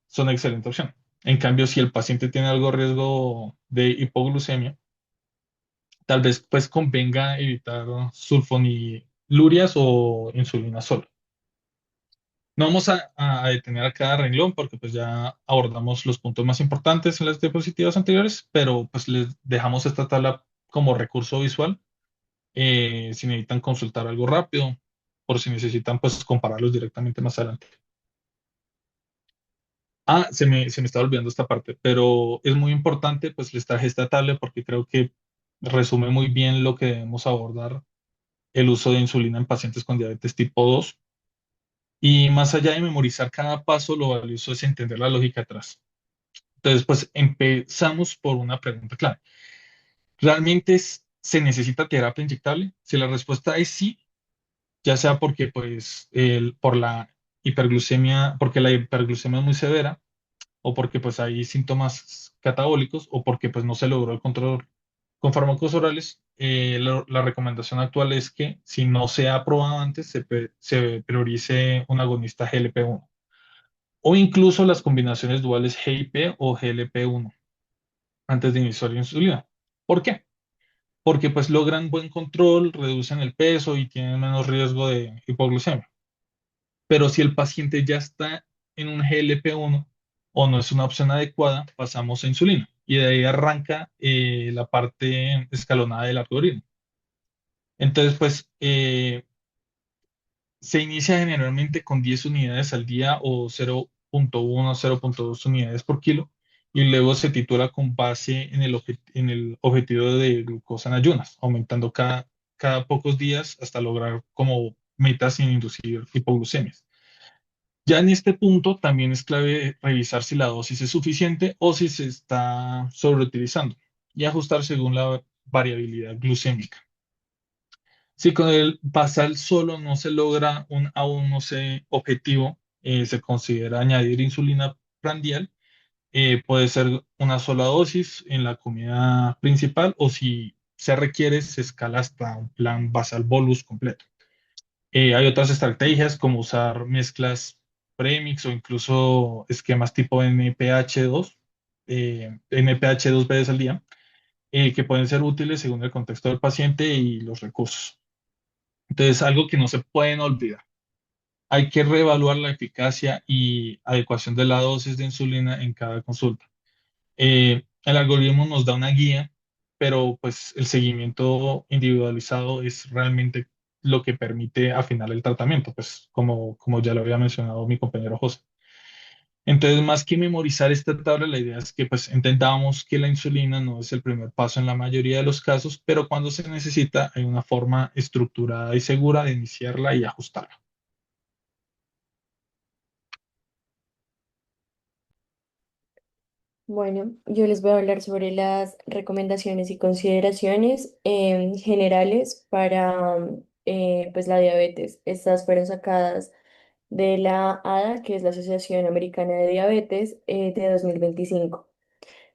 son excelente opción. En cambio, si el paciente tiene algo riesgo de hipoglucemia, tal vez pues convenga evitar sulfonilurias o insulina sola. No vamos a detener a cada renglón porque pues ya abordamos los puntos más importantes en las diapositivas anteriores, pero pues les dejamos esta tabla como recurso visual si necesitan consultar algo rápido, por si necesitan pues compararlos directamente más adelante. Se me estaba olvidando esta parte, pero es muy importante, pues les traje esta tabla porque creo que resume muy bien lo que debemos abordar el uso de insulina en pacientes con diabetes tipo 2. Y más allá de memorizar cada paso, lo valioso es entender la lógica atrás. Entonces, pues empezamos por una pregunta clave. ¿Realmente se necesita terapia inyectable? Si la respuesta es sí, ya sea porque pues por la hiperglucemia, porque la hiperglucemia es muy severa, o porque pues hay síntomas catabólicos, o porque pues no se logró el control Con fármacos orales, la recomendación actual es que si no se ha aprobado antes, se priorice un agonista GLP-1 o incluso las combinaciones duales GIP o GLP-1 antes de iniciar la insulina. ¿Por qué? Porque pues logran buen control, reducen el peso y tienen menos riesgo de hipoglucemia. Pero si el paciente ya está en un GLP-1 o no es una opción adecuada, pasamos a insulina y de ahí arranca la parte escalonada del algoritmo. Entonces, pues se inicia generalmente con 10 unidades al día o 0,1, 0,2 unidades por kilo y luego se titula con base en en el objetivo de glucosa en ayunas, aumentando cada pocos días hasta lograr como metas sin inducir hipoglucemias. Ya en este punto también es clave revisar si la dosis es suficiente o si se está sobreutilizando y ajustar según la variabilidad glucémica. Si con el basal solo no se logra un A1C objetivo, se considera añadir insulina prandial. Puede ser una sola dosis en la comida principal o si se requiere, se escala hasta un plan basal bolus completo. Hay otras estrategias como usar mezclas premix o incluso esquemas tipo NPH2, NPH 2 veces al día, que pueden ser útiles según el contexto del paciente y los recursos. Entonces, algo que no se pueden olvidar. Hay que reevaluar la eficacia y adecuación de la dosis de insulina en cada consulta. El algoritmo nos da una guía, pero pues el seguimiento individualizado es realmente lo que permite afinar el tratamiento, pues como ya lo había mencionado mi compañero José. Entonces, más que memorizar esta tabla, la idea es que pues entendamos que la insulina no es el primer paso en la mayoría de los casos, pero cuando se necesita hay una forma estructurada y segura de iniciarla y ajustarla. Bueno, yo les voy a hablar sobre las recomendaciones y consideraciones generales para pues la diabetes. Estas fueron sacadas de la ADA, que es la Asociación Americana de Diabetes, de 2025.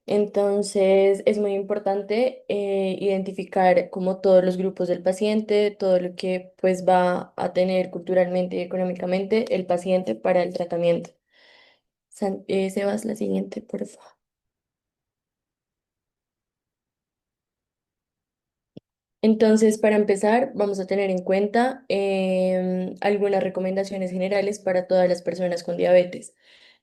Entonces, es muy importante identificar como todos los grupos del paciente, todo lo que pues va a tener culturalmente y económicamente el paciente para el tratamiento. Sebas, la siguiente, por favor. Entonces, para empezar, vamos a tener en cuenta algunas recomendaciones generales para todas las personas con diabetes.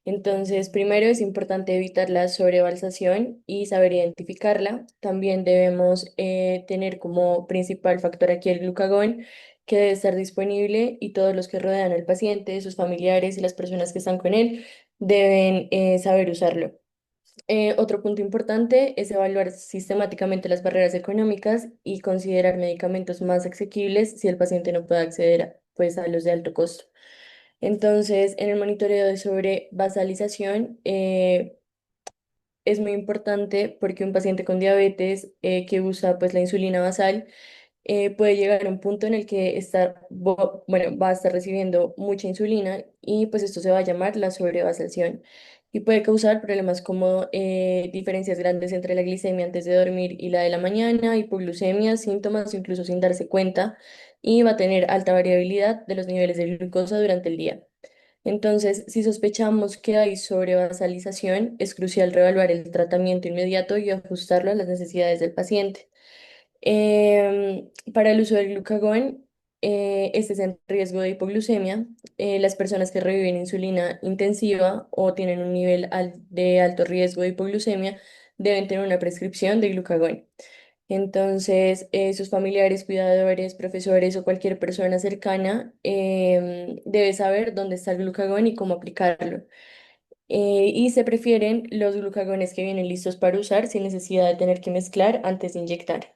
Entonces, primero es importante evitar la sobrebalsación y saber identificarla. También debemos tener como principal factor aquí el glucagón, que debe estar disponible y todos los que rodean al paciente, sus familiares y las personas que están con él deben saber usarlo. Otro punto importante es evaluar sistemáticamente las barreras económicas y considerar medicamentos más asequibles si el paciente no puede acceder pues, a los de alto costo. Entonces, en el monitoreo de sobrevasalización es muy importante porque un paciente con diabetes que usa pues, la insulina basal puede llegar a un punto en el que bueno, va a estar recibiendo mucha insulina y pues esto se va a llamar la sobrevasación y puede causar problemas como diferencias grandes entre la glicemia antes de dormir y la de la mañana, hipoglucemia, síntomas incluso sin darse cuenta y va a tener alta variabilidad de los niveles de glucosa durante el día. Entonces, si sospechamos que hay sobrevasalización, es crucial reevaluar el tratamiento inmediato y ajustarlo a las necesidades del paciente. Para el uso del glucagón, este es en riesgo de hipoglucemia. Las personas que reviven insulina intensiva o tienen un nivel de alto riesgo de hipoglucemia deben tener una prescripción de glucagón. Entonces, sus familiares, cuidadores, profesores o cualquier persona cercana debe saber dónde está el glucagón y cómo aplicarlo. Y se prefieren los glucagones que vienen listos para usar sin necesidad de tener que mezclar antes de inyectar.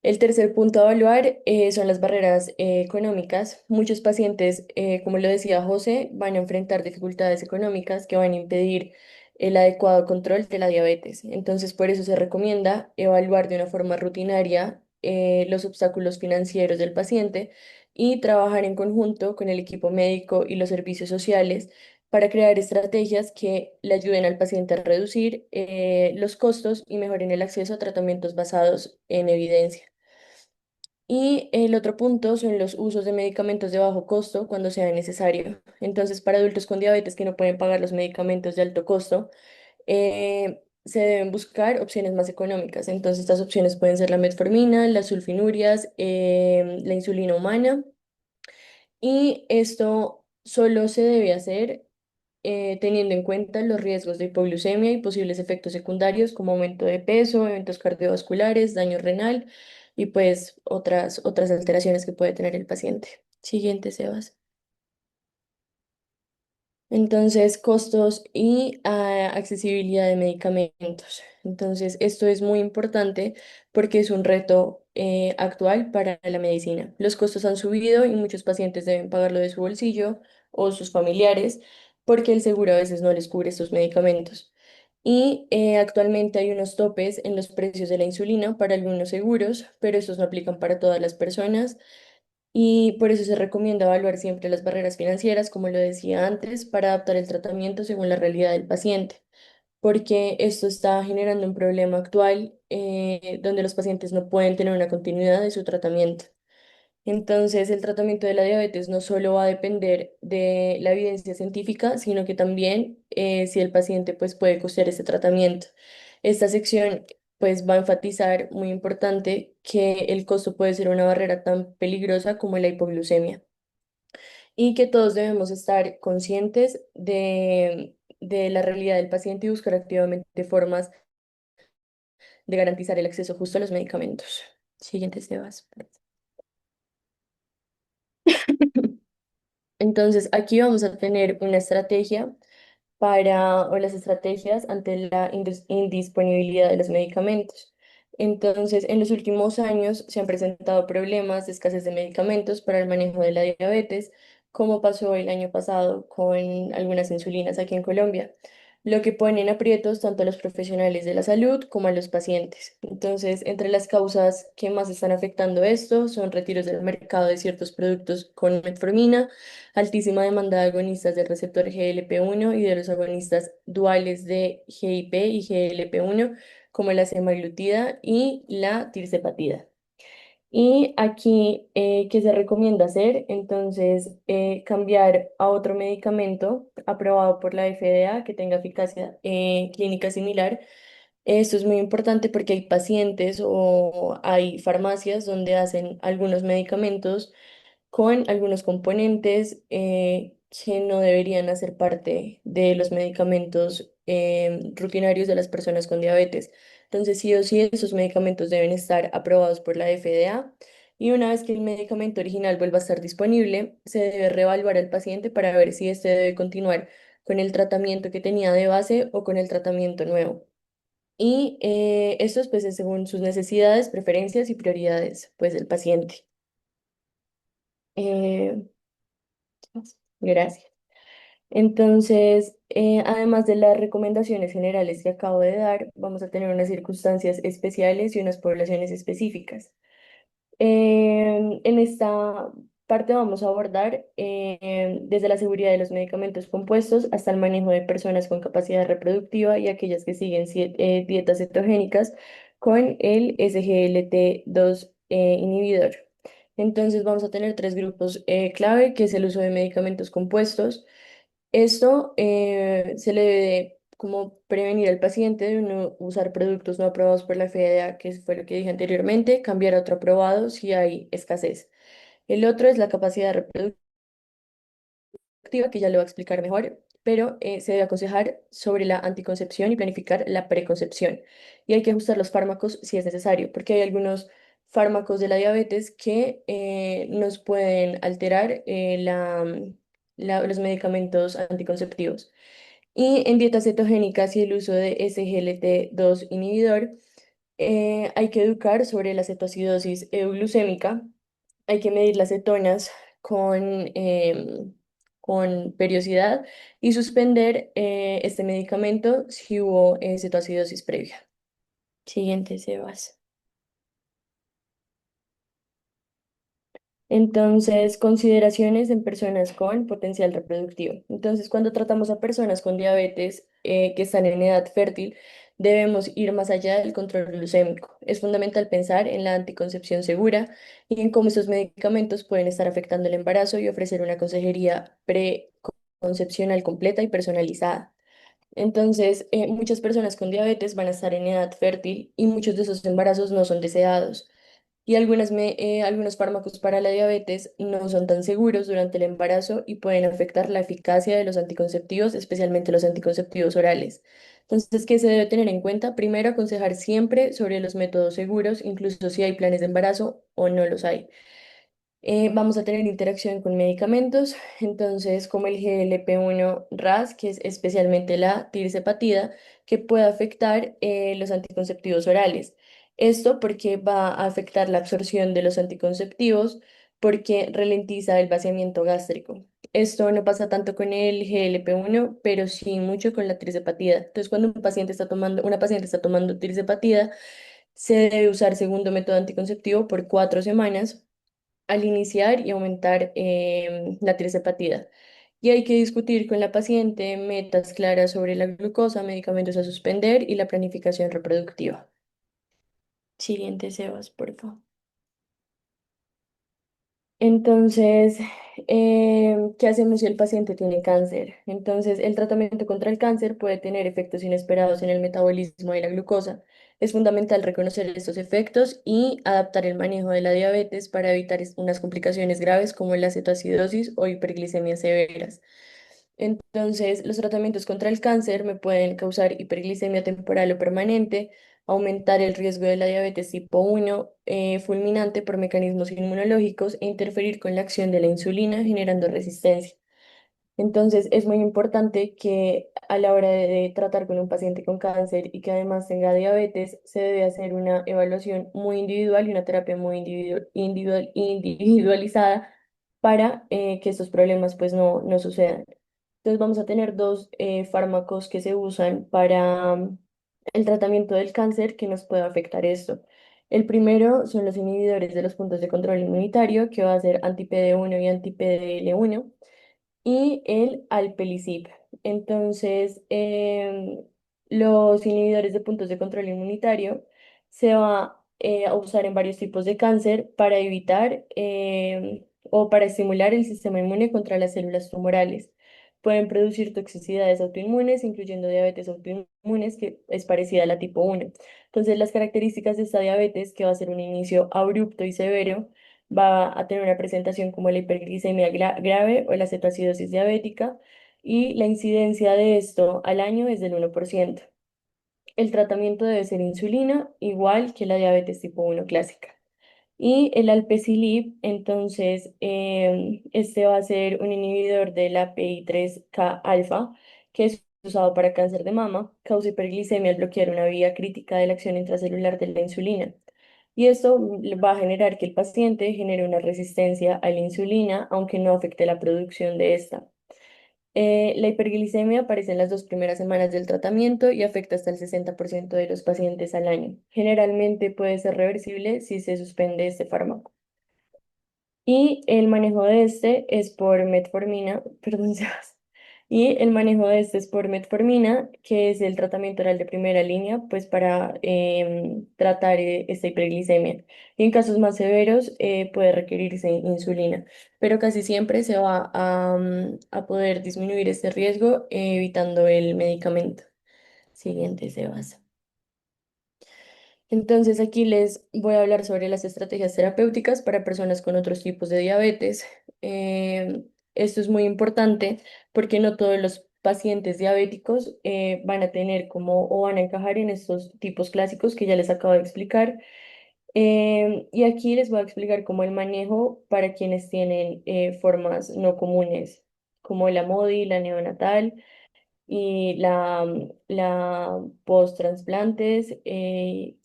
El tercer punto a evaluar son las barreras económicas. Muchos pacientes, como lo decía José, van a enfrentar dificultades económicas que van a impedir el adecuado control de la diabetes. Entonces, por eso se recomienda evaluar de una forma rutinaria los obstáculos financieros del paciente y trabajar en conjunto con el equipo médico y los servicios sociales para crear estrategias que le ayuden al paciente a reducir los costos y mejoren el acceso a tratamientos basados en evidencia. Y el otro punto son los usos de medicamentos de bajo costo cuando sea necesario. Entonces, para adultos con diabetes que no pueden pagar los medicamentos de alto costo, se deben buscar opciones más económicas. Entonces, estas opciones pueden ser la metformina, las sulfinurias, la insulina humana. Y esto solo se debe hacer teniendo en cuenta los riesgos de hipoglucemia y posibles efectos secundarios como aumento de peso, eventos cardiovasculares, daño renal y pues otras alteraciones que puede tener el paciente. Siguiente, Sebas. Entonces, costos y accesibilidad de medicamentos. Entonces, esto es muy importante porque es un reto actual para la medicina. Los costos han subido y muchos pacientes deben pagarlo de su bolsillo o sus familiares porque el seguro a veces no les cubre estos medicamentos. Y actualmente hay unos topes en los precios de la insulina para algunos seguros, pero estos no aplican para todas las personas y por eso se recomienda evaluar siempre las barreras financieras, como lo decía antes, para adaptar el tratamiento según la realidad del paciente, porque esto está generando un problema actual donde los pacientes no pueden tener una continuidad de su tratamiento. Entonces, el tratamiento de la diabetes no solo va a depender de la evidencia científica, sino que también si el paciente pues, puede costear este tratamiento. Esta sección pues, va a enfatizar, muy importante, que el costo puede ser una barrera tan peligrosa como la hipoglucemia y que todos debemos estar conscientes de la realidad del paciente y buscar activamente formas de garantizar el acceso justo a los medicamentos. Siguiente, Sebas. Entonces, aquí vamos a tener una estrategia o las estrategias ante la indisponibilidad de los medicamentos. Entonces, en los últimos años se han presentado problemas de escasez de medicamentos para el manejo de la diabetes, como pasó el año pasado con algunas insulinas aquí en Colombia, lo que pone en aprietos tanto a los profesionales de la salud como a los pacientes. Entonces, entre las causas que más están afectando esto son retiros del mercado de ciertos productos con metformina, altísima demanda de agonistas del receptor GLP-1 y de los agonistas duales de GIP y GLP-1, como la semaglutida y la tirzepatida. Y aquí, ¿qué se recomienda hacer? Entonces, cambiar a otro medicamento aprobado por la FDA que tenga eficacia clínica similar. Esto es muy importante porque hay pacientes o hay farmacias donde hacen algunos medicamentos con algunos componentes que no deberían hacer parte de los medicamentos rutinarios de las personas con diabetes. Entonces, sí o sí, esos medicamentos deben estar aprobados por la FDA y una vez que el medicamento original vuelva a estar disponible, se debe reevaluar al paciente para ver si éste debe continuar con el tratamiento que tenía de base o con el tratamiento nuevo. Y esto pues, es según sus necesidades, preferencias y prioridades pues, del paciente. Eh, Gracias. Entonces, además de las recomendaciones generales que acabo de dar, vamos a tener unas circunstancias especiales y unas poblaciones específicas. En esta parte vamos a abordar desde la seguridad de los medicamentos compuestos hasta el manejo de personas con capacidad reproductiva y aquellas que siguen dietas cetogénicas con el SGLT2 inhibidor. Entonces vamos a tener tres grupos clave, que es el uso de medicamentos compuestos. Esto se le debe como prevenir al paciente de no usar productos no aprobados por la FDA, que fue lo que dije anteriormente, cambiar a otro aprobado si hay escasez. El otro es la capacidad reproductiva, que ya lo voy a explicar mejor, pero se debe aconsejar sobre la anticoncepción y planificar la preconcepción. Y hay que ajustar los fármacos si es necesario, porque hay algunos fármacos de la diabetes que nos pueden alterar los medicamentos anticonceptivos. Y en dietas cetogénicas y el uso de SGLT2 inhibidor, hay que educar sobre la cetoacidosis euglucémica, hay que medir las cetonas con periodicidad y suspender este medicamento si hubo cetoacidosis previa. Siguiente, Sebas. Entonces, consideraciones en personas con potencial reproductivo. Entonces, cuando tratamos a personas con diabetes que están en edad fértil, debemos ir más allá del control glucémico. Es fundamental pensar en la anticoncepción segura y en cómo estos medicamentos pueden estar afectando el embarazo y ofrecer una consejería preconcepcional completa y personalizada. Entonces, muchas personas con diabetes van a estar en edad fértil y muchos de esos embarazos no son deseados. Y algunos fármacos para la diabetes no son tan seguros durante el embarazo y pueden afectar la eficacia de los anticonceptivos, especialmente los anticonceptivos orales. Entonces, ¿qué se debe tener en cuenta? Primero, aconsejar siempre sobre los métodos seguros, incluso si hay planes de embarazo o no los hay. Vamos a tener interacción con medicamentos, entonces como el GLP-1 RAS, que es especialmente la tirzepatida, que puede afectar los anticonceptivos orales. Esto porque va a afectar la absorción de los anticonceptivos porque ralentiza el vaciamiento gástrico. Esto no pasa tanto con el GLP-1, pero sí mucho con la tirzepatida. Entonces, cuando una paciente está tomando tirzepatida, se debe usar segundo método anticonceptivo por 4 semanas al iniciar y aumentar la tirzepatida. Y hay que discutir con la paciente metas claras sobre la glucosa, medicamentos a suspender y la planificación reproductiva. Siguiente, Sebas, por favor. Entonces, ¿qué hacemos si el paciente tiene cáncer? Entonces, el tratamiento contra el cáncer puede tener efectos inesperados en el metabolismo de la glucosa. Es fundamental reconocer estos efectos y adaptar el manejo de la diabetes para evitar unas complicaciones graves como la cetoacidosis o hiperglicemias severas. Entonces, los tratamientos contra el cáncer me pueden causar hiperglicemia temporal o permanente, aumentar el riesgo de la diabetes tipo 1 fulminante por mecanismos inmunológicos e interferir con la acción de la insulina, generando resistencia. Entonces, es muy importante que a la hora de tratar con un paciente con cáncer y que además tenga diabetes, se debe hacer una evaluación muy individual y una terapia muy individualizada para que estos problemas pues no sucedan. Entonces, vamos a tener dos fármacos que se usan para el tratamiento del cáncer que nos puede afectar esto. El primero son los inhibidores de los puntos de control inmunitario, que va a ser anti-PD-1 y anti-PDL1 y el alpelisib. Entonces, los inhibidores de puntos de control inmunitario se va a usar en varios tipos de cáncer para evitar o para estimular el sistema inmune contra las células tumorales. Pueden producir toxicidades autoinmunes, incluyendo diabetes autoinmunes, que es parecida a la tipo 1. Entonces, las características de esta diabetes, que va a ser un inicio abrupto y severo, va a tener una presentación como la hiperglicemia grave o la cetoacidosis diabética y la incidencia de esto al año es del 1%. El tratamiento debe ser insulina, igual que la diabetes tipo 1 clásica. Y el alpecilib, entonces, este va a ser un inhibidor de la PI3K alfa, que es usado para cáncer de mama, causa hiperglicemia al bloquear una vía crítica de la acción intracelular de la insulina. Y esto va a generar que el paciente genere una resistencia a la insulina, aunque no afecte la producción de esta. La hiperglicemia aparece en las 2 primeras semanas del tratamiento y afecta hasta el 60% de los pacientes al año. Generalmente puede ser reversible si se suspende este fármaco. Y el manejo de este es por metformina, perdón, Sebas. Y el manejo de este es por metformina, que es el tratamiento oral de primera línea, pues para tratar esta hiperglicemia. Y en casos más severos puede requerirse insulina, pero casi siempre se va a poder disminuir este riesgo evitando el medicamento. Siguiente, Sebas. Entonces aquí les voy a hablar sobre las estrategias terapéuticas para personas con otros tipos de diabetes. Esto es muy importante porque no todos los pacientes diabéticos van a tener como o van a encajar en estos tipos clásicos que ya les acabo de explicar. Y aquí les voy a explicar cómo el manejo para quienes tienen formas no comunes, como la MODI, la neonatal y la post-trasplantes,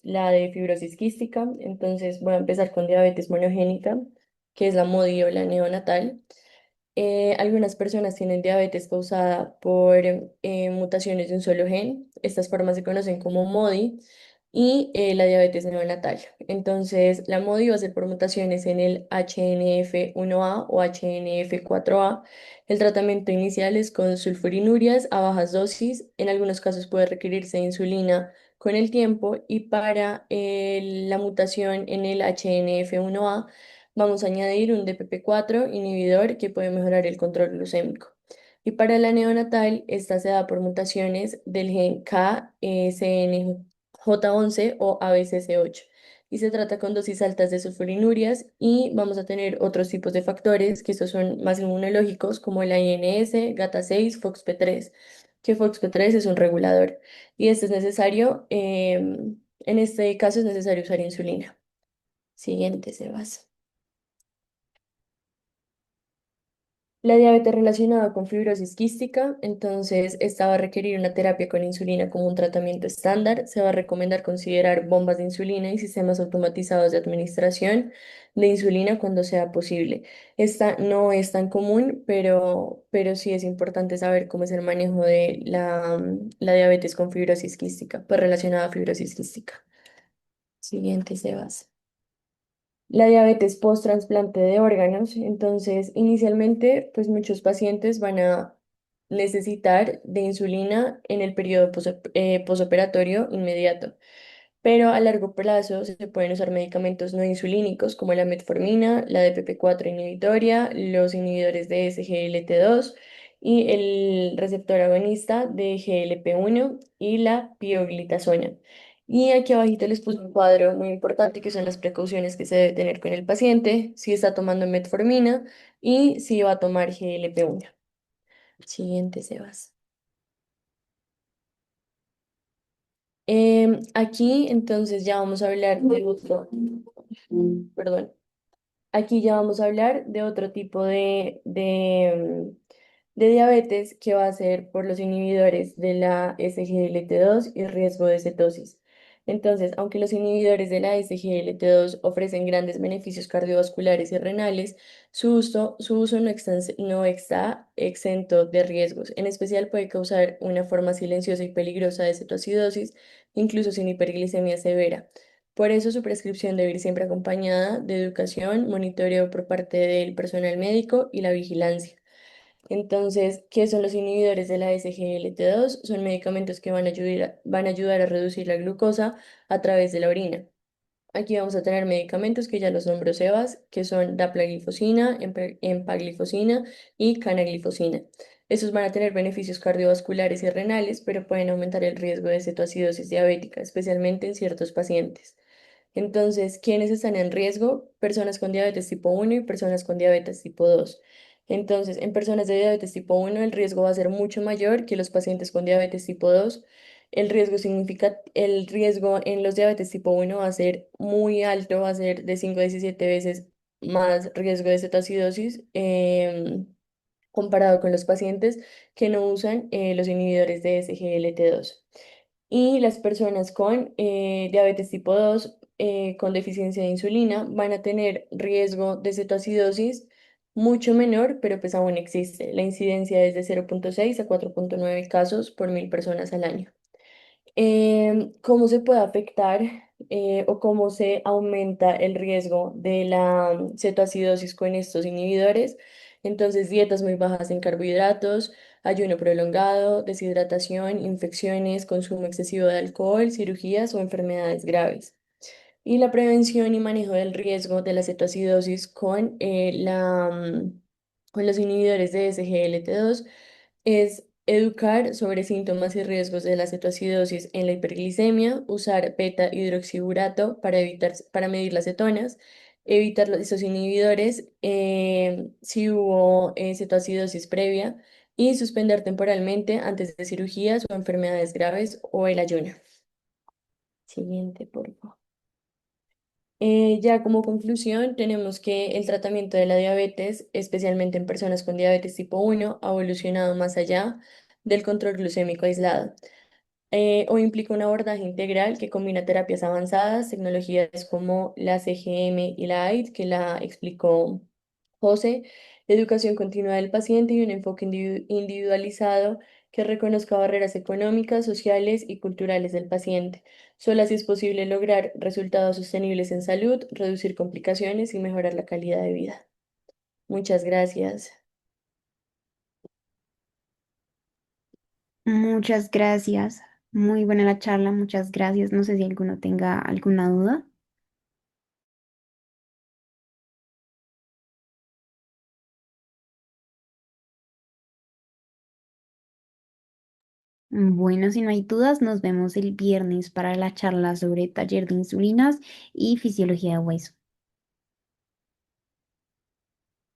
la de fibrosis quística. Entonces voy a empezar con diabetes monogénica, que es la MODI o la neonatal. Algunas personas tienen diabetes causada por mutaciones de un solo gen. Estas formas se conocen como MODI. y la diabetes neonatal. Entonces, la MODI va a ser por mutaciones en el HNF1A o HNF4A. El tratamiento inicial es con sulfurinurias a bajas dosis. En algunos casos puede requerirse insulina con el tiempo y para la mutación en el HNF1A vamos a añadir un DPP4 inhibidor que puede mejorar el control glucémico. Y para la neonatal, esta se da por mutaciones del gen KCNJ11 o ABCC8. Y se trata con dosis altas de sulfurinurias y vamos a tener otros tipos de factores que estos son más inmunológicos como el INS, GATA6, FOXP3, que FOXP3 es un regulador. Y este es necesario, en este caso es necesario usar insulina. Siguiente, Sebas. La diabetes relacionada con fibrosis quística, entonces esta va a requerir una terapia con insulina como un tratamiento estándar. Se va a recomendar considerar bombas de insulina y sistemas automatizados de administración de insulina cuando sea posible. Esta no es tan común, pero sí es importante saber cómo es el manejo de la diabetes con fibrosis quística, pues relacionada a fibrosis quística. Siguiente, Sebas. La diabetes post-trasplante de órganos, entonces inicialmente pues muchos pacientes van a necesitar de insulina en el periodo posoperatorio inmediato, pero a largo plazo se pueden usar medicamentos no insulínicos como la metformina, la DPP4 inhibitoria, los inhibidores de SGLT2 y el receptor agonista de GLP-1 y la pioglitazona. Y aquí abajito les puse un cuadro muy importante que son las precauciones que se debe tener con el paciente, si está tomando metformina y si va a tomar GLP-1. Siguiente, Sebas. Aquí entonces ya vamos a hablar de otro, perdón. Aquí ya vamos a hablar de otro tipo de diabetes que va a ser por los inhibidores de la SGLT2 y riesgo de cetosis. Entonces, aunque los inhibidores de la SGLT2 ofrecen grandes beneficios cardiovasculares y renales, su uso no está exento de riesgos. En especial puede causar una forma silenciosa y peligrosa de cetoacidosis, incluso sin hiperglicemia severa. Por eso su prescripción debe ir siempre acompañada de educación, monitoreo por parte del personal médico y la vigilancia. Entonces, ¿qué son los inhibidores de la SGLT2? Son medicamentos que van a ayudar a reducir la glucosa a través de la orina. Aquí vamos a tener medicamentos que ya los nombró Sebas, que son dapaglifosina, empaglifosina y canaglifosina. Estos van a tener beneficios cardiovasculares y renales, pero pueden aumentar el riesgo de cetoacidosis diabética, especialmente en ciertos pacientes. Entonces, ¿quiénes están en riesgo? Personas con diabetes tipo 1 y personas con diabetes tipo 2. Entonces, en personas de diabetes tipo 1 el riesgo va a ser mucho mayor que los pacientes con diabetes tipo 2. El riesgo en los diabetes tipo 1 va a ser muy alto, va a ser de 5 a 17 veces más riesgo de cetoacidosis comparado con los pacientes que no usan los inhibidores de SGLT2. Y las personas con diabetes tipo 2 con deficiencia de insulina van a tener riesgo de cetoacidosis mucho menor, pero pues aún existe. La incidencia es de 0,6 a 4,9 casos por 1.000 personas al año. ¿Cómo se puede afectar o cómo se aumenta el riesgo de la cetoacidosis con estos inhibidores? Entonces, dietas muy bajas en carbohidratos, ayuno prolongado, deshidratación, infecciones, consumo excesivo de alcohol, cirugías o enfermedades graves. Y la prevención y manejo del riesgo de la cetoacidosis con los inhibidores de SGLT2 es educar sobre síntomas y riesgos de la cetoacidosis en la hiperglicemia, usar beta hidroxiburato para medir las cetonas, evitar esos inhibidores si hubo cetoacidosis previa y suspender temporalmente antes de cirugías o enfermedades graves o el ayuno. Siguiente, por favor. Ya como conclusión, tenemos que el tratamiento de la diabetes, especialmente en personas con diabetes tipo 1, ha evolucionado más allá del control glucémico aislado. Hoy implica un abordaje integral que combina terapias avanzadas, tecnologías como la CGM y la AID, que la explicó José, educación continua del paciente y un enfoque individualizado que reconozca barreras económicas, sociales y culturales del paciente. Solo así es posible lograr resultados sostenibles en salud, reducir complicaciones y mejorar la calidad de vida. Muchas gracias. Muchas gracias. Muy buena la charla, muchas gracias. No sé si alguno tenga alguna duda. Bueno, si no hay dudas, nos vemos el viernes para la charla sobre taller de insulinas y fisiología de hueso.